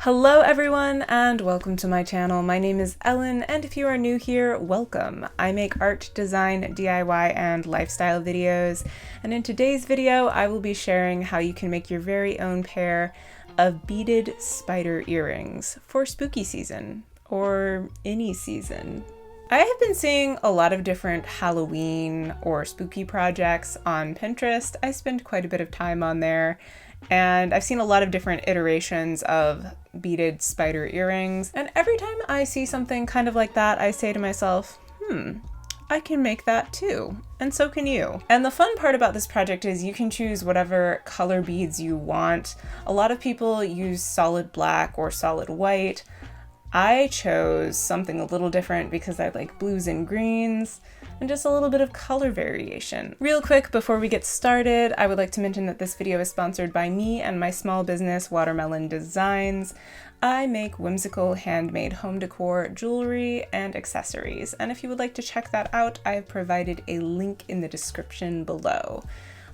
Hello everyone and welcome to my channel. My name is Ellen and if you are new here, welcome. I make art, design, DIY, and lifestyle videos, and in today's video I will be sharing how you can make your very own pair of beaded spider earrings for spooky season, or any season. I have been seeing a lot of different Halloween or spooky projects on Pinterest. I spend quite a bit of time on there, and I've seen a lot of different iterations of beaded spider earrings, and every time I see something kind of like that, I say to myself, I can make that too, and so can you. And the fun part about this project is you can choose whatever color beads you want. A lot of people use solid black or solid white. I chose something a little different because I like blues and greens and just a little bit of color variation. Real quick before we get started, I would like to mention that this video is sponsored by me and my small business, WatermellenDesigns. I make whimsical handmade home decor, jewelry, and accessories, and if you would like to check that out, I have provided a link in the description below.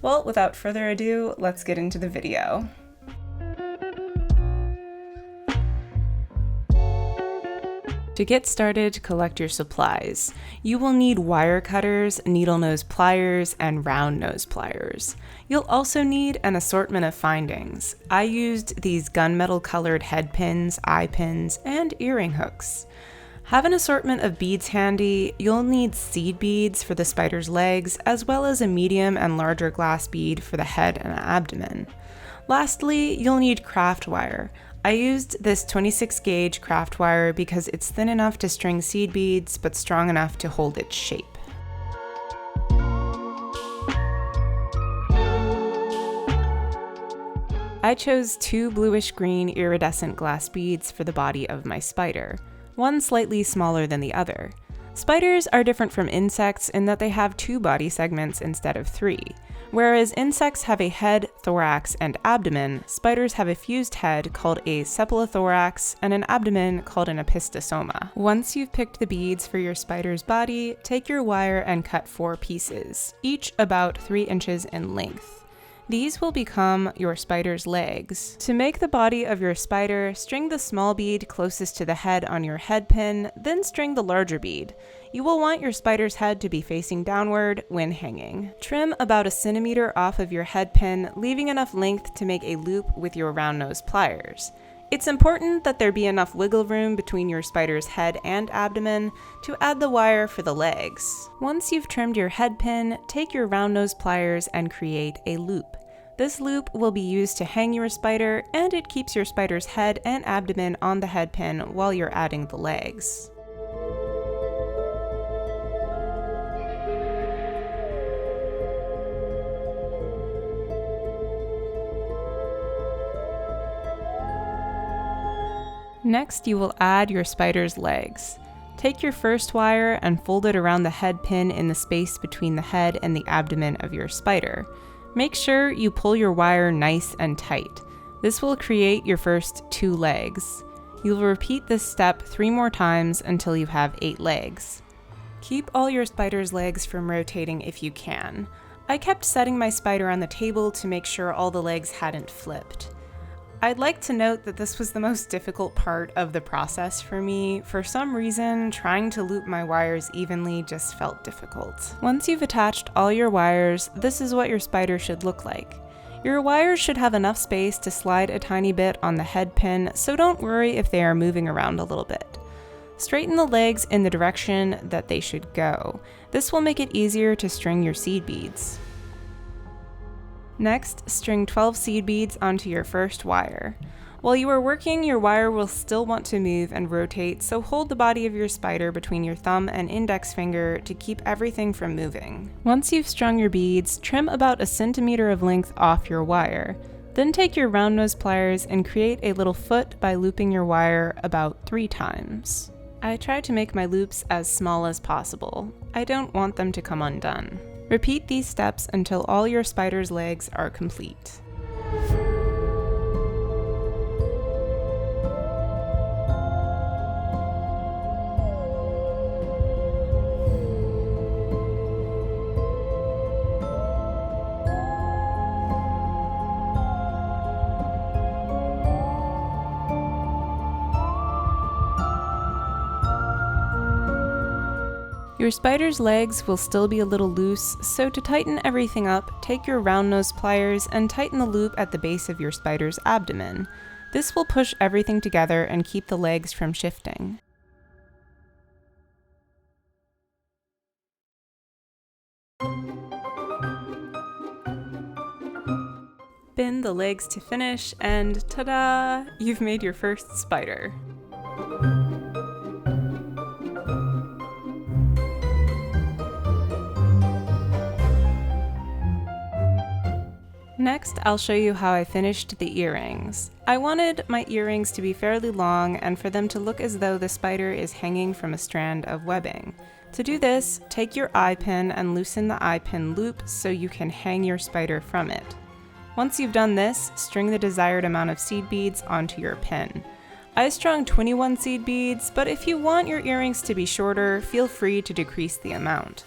Well, without further ado, let's get into the video. To get started, collect your supplies. You will need wire cutters, needle nose pliers, and round nose pliers. You'll also need an assortment of findings. I used these gunmetal colored head pins, eye pins, and earring hooks. Have an assortment of beads handy. You'll need seed beads for the spider's legs, as well as a medium and larger glass bead for the head and abdomen. Lastly, you'll need craft wire. I used this 26 gauge craft wire because it's thin enough to string seed beads, but strong enough to hold its shape. I chose two bluish green iridescent glass beads for the body of my spider, one slightly smaller than the other. Spiders are different from insects in that they have two body segments instead of three. Whereas insects have a head, thorax, and abdomen, spiders have a fused head called a cephalothorax and an abdomen called an opistosoma. Once you've picked the beads for your spider's body, take your wire and cut 4 pieces, each about 3 inches in length. These will become your spider's legs. To make the body of your spider, string the small bead closest to the head on your head pin, then string the larger bead. You will want your spider's head to be facing downward when hanging. Trim about 1 centimeter off of your head pin, leaving enough length to make a loop with your round nose pliers. It's important that there be enough wiggle room between your spider's head and abdomen to add the wire for the legs. Once you've trimmed your head pin, take your round nose pliers and create a loop. This loop will be used to hang your spider, and it keeps your spider's head and abdomen on the head pin while you're adding the legs. Next, you will add your spider's legs. Take your first wire and fold it around the head pin in the space between the head and the abdomen of your spider. Make sure you pull your wire nice and tight. This will create your first 2 legs. You'll repeat this step 3 more times until you have 8 legs. Keep all your spider's legs from rotating if you can. I kept setting my spider on the table to make sure all the legs hadn't flipped. I'd like to note that this was the most difficult part of the process for me. For some reason, trying to loop my wires evenly just felt difficult. Once you've attached all your wires, this is what your spider should look like. Your wires should have enough space to slide a tiny bit on the head pin, so don't worry if they are moving around a little bit. Straighten the legs in the direction that they should go. This will make it easier to string your seed beads. Next, string 12 seed beads onto your first wire. While you are working, your wire will still want to move and rotate, so hold the body of your spider between your thumb and index finger to keep everything from moving. Once you've strung your beads, trim about 1 centimeter of length off your wire. Then take your round nose pliers and create a little foot by looping your wire about 3 times. I try to make my loops as small as possible. I don't want them to come undone. Repeat these steps until all your spider's legs are complete. Your spider's legs will still be a little loose, so to tighten everything up, take your round nose pliers and tighten the loop at the base of your spider's abdomen. This will push everything together and keep the legs from shifting. Bend the legs to finish, and ta-da! You've made your first spider. Next, I'll show you how I finished the earrings. I wanted my earrings to be fairly long and for them to look as though the spider is hanging from a strand of webbing. To do this, take your eye pin and loosen the eye pin loop so you can hang your spider from it. Once you've done this, string the desired amount of seed beads onto your pin. I strung 21 seed beads, but if you want your earrings to be shorter, feel free to decrease the amount.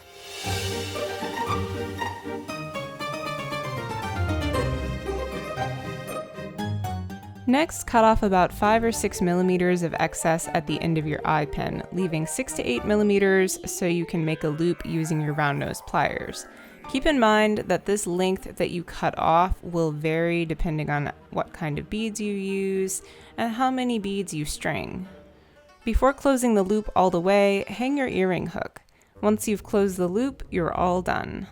Next, cut off about 5 or 6 millimeters of excess at the end of your eye pin, leaving 6 to 8 millimeters so you can make a loop using your round nose pliers. Keep in mind that this length that you cut off will vary depending on what kind of beads you use and how many beads you string. Before closing the loop all the way, hang your earring hook. Once you've closed the loop, you're all done.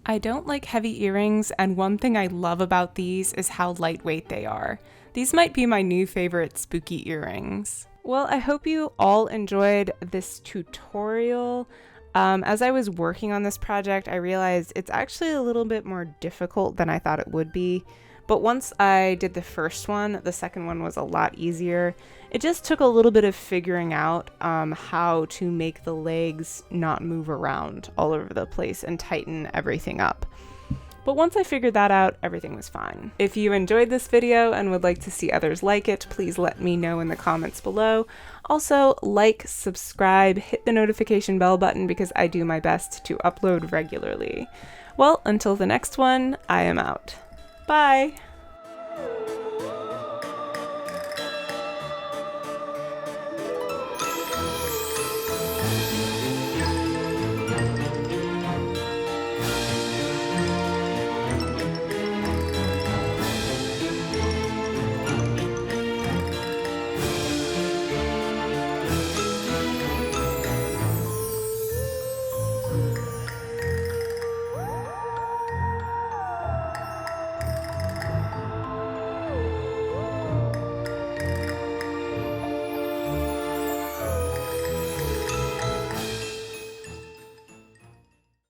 I don't like heavy earrings, and one thing I love about these is how lightweight they are. These might be my new favorite spooky earrings. Well, I hope you all enjoyed this tutorial. As I was working on this project, I realized it's actually a little bit more difficult than I thought it would be. But once I did the first one, the second one was a lot easier. It just took a little bit of figuring out how to make the legs not move around all over the place and tighten everything up. But once I figured that out, everything was fine. If you enjoyed this video and would like to see others like it, please let me know in the comments below. Also, like, subscribe, hit the notification bell button because I do my best to upload regularly. Well, until the next one, I am out. Bye!